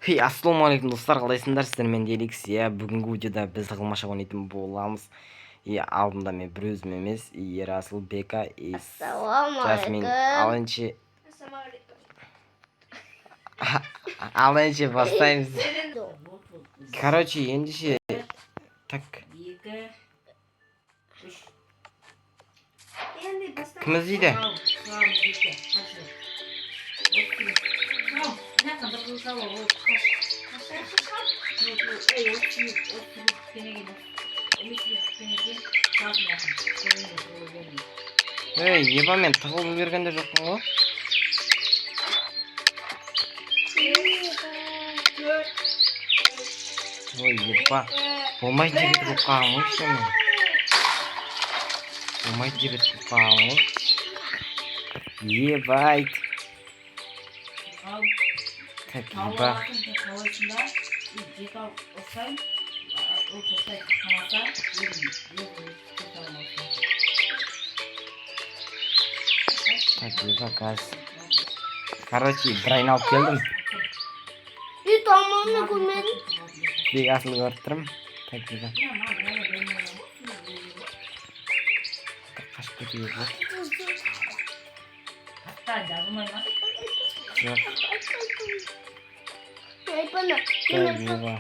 Hey, assalomualaikum do'stlar, qalaysizlar? Sizlarмен деликс. Bugungi videoda biz qilmoqchi o'ynaydigan bo'lamiz. Aldimda men bir o'zim emas, Rasul Beka, Jasmin Alanchi. Alanchi boshlaymiz. Короче, endi tak. Kim izlaydi? Hey, yeba men tug'ilib yurganda yo'qmi u? Voy, yeba. Bo'lmaydi deb qo'yganmish men. Bo'lmaydi deb qo'yganmish. Yebay. Yeba. Yeba gaz. Короче, Брайан алып келдім. Тамамны көрмедім. Бегасын көріп тұрмын. Так, Yeba. Қашып кетуге болады. Жоқ. Айпана. Так, Yeba.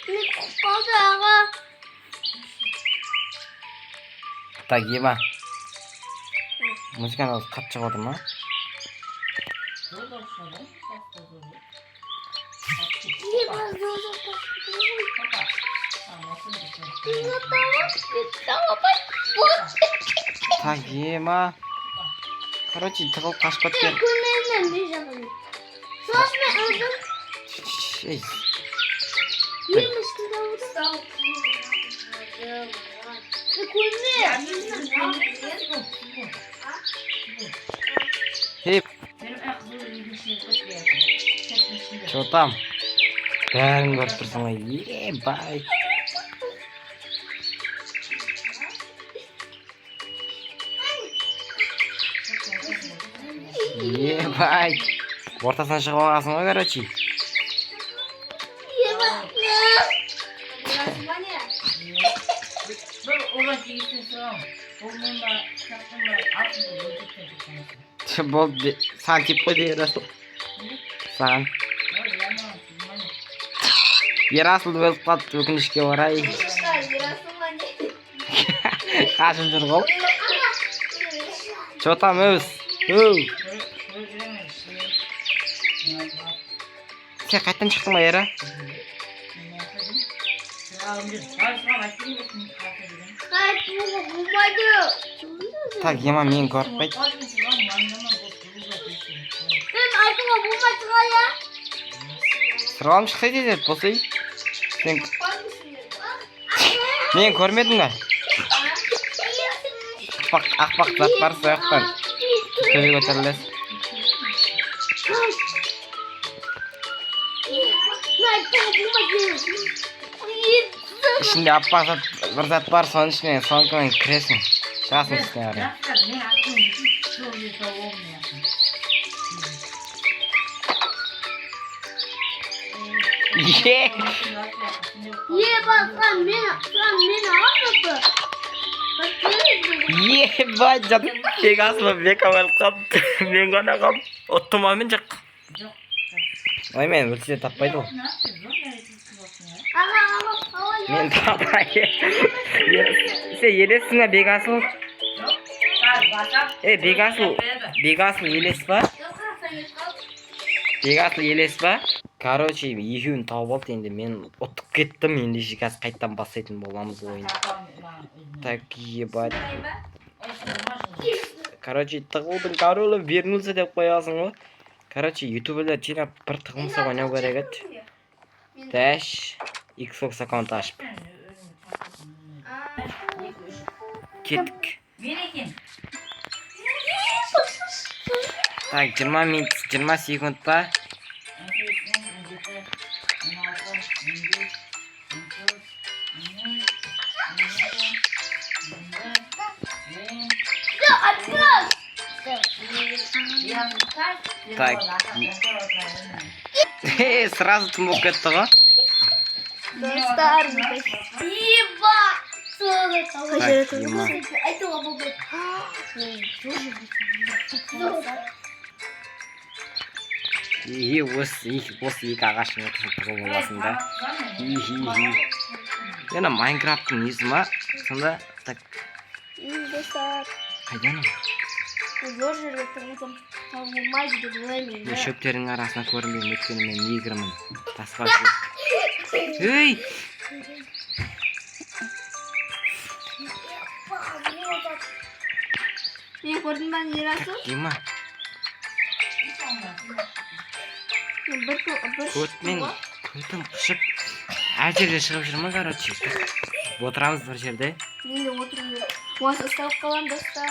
Мен қалды аға. Так, Yeba. Музыканы қатты шығып отыр ма? Так, Yeba. Короче, тығылып қашып кеткен. Көрмедім мен жағын. Соғыс мен өздім. Ей. Емістің дауыды. Hey. Что там? Бәрін көріп тұрсың ғой. Ебай. Ебай. Ортасынан шығып алғансың ғой, короче. Болды, саған тиіп қойды, Ерасыл. Саған. Ерасыл өліп қалды, өкінішке орай. Қашып жүр ғой. Что там, өз? Сен қайттан шықтың ба, Ера? Так, Ема мен көріп қайт. Мен айтуға болмай тұрғая. Сырғалым шықса дейді, болсай. Мен көрмедің ба? Ақпақ зат бар сояқтан. Төбе көтерілес. Ішінде аппақ бір зат бар, соның ішіне соңғымен кіресің. Шығасың үстіне қарай. Еба, сан мені алмапы. Ебай, жат. Бегасылы бека барып қапты. Мен ғана қап. Оттымамен жақ. Ой, мен өлсе таппайды ол. Мен таппайды. Сен елессің ба, Бегасыл? Бегасыл елес ба? Бегасыл елес ба? Короче, екеуін тауып алды, енді мен ұтып кеттім, енді қазір қайттан бастайтын боламыз ойын. Так, ебать. Короче, тығылдың королі вернулся деп қоясың ғой. Короче, ютуберлер жинап бір тығылмаса ойнау керек еді. Дәш, Xbox аккаунт ашып. Кеттік. Так, 20 минут, 20 секунд па? Так. Сразу тым болып кетті ғой. Достар. Еба. Так, Дима. Айтуға болды. Осы екі ағаштың ортасында боласың да. Yana Minecraft'ın несі ма? Сонда так. Достар. Қайдан? Зор жерде тұрмысам табылмайды деп ойлаймын. Мен шөптердің арасына көрінбеймін, өйткені мен негрмін. Таспа су. Ей! Мен көрдім бән ерасы? Дима, көтім қышып, әр жерде шығып жүрмі, короче. Отырамыз бір жерде. Мен де отырмын. Осы ұсталып қалам, достар.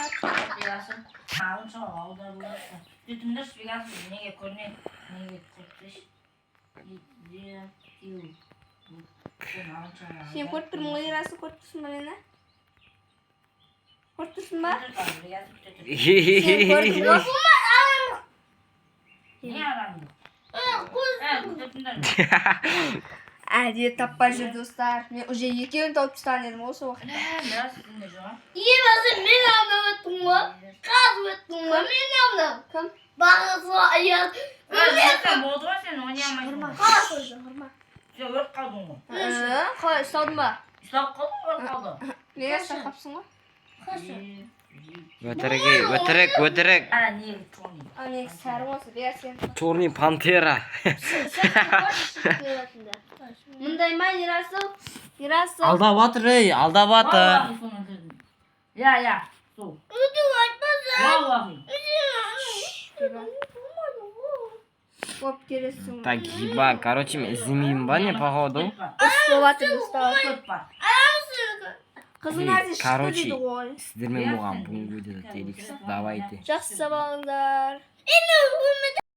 Сен көріп тұрмын ғой ерасы, көріп тұрсың ба мені? Көріп тұрсың ба? Сен көріп тұрсың Әдет таппай жүр, достар. Мен уже екеуін тауып тастаған едім осы уақытта. Ерасы мен алмап өттің ғой? Қазып өттің ғой? Мен алмап. Кім? Бағызы аяз. болды ғой сен ойнамайсың. Қаласы уже, ұрма. Сен өрт қалдың ғой. Қалай, ұстадың ба? Ұстап қалдың ғой, өрт қалды. Неге шақапсың ғой? Өтірік. Ана не чорный. А мен сәрі осы, бер сен. Черный пантера. Мұндай ма ерасы? Ерасы. Алдап атыр, ей, алдап атыр. Vallahi sonra kırdım. Ya. Su. Vallahi. Көп кересің. Так, еба, короче, мен іздемеймін ба не, походу? Ұсталатыр, достар. Kırp var. Қызың әрде шықты Короче, дейді ғой. сіздермен болған бүгінгі видеода телексіз. Давайте. Жақсы болыңдар.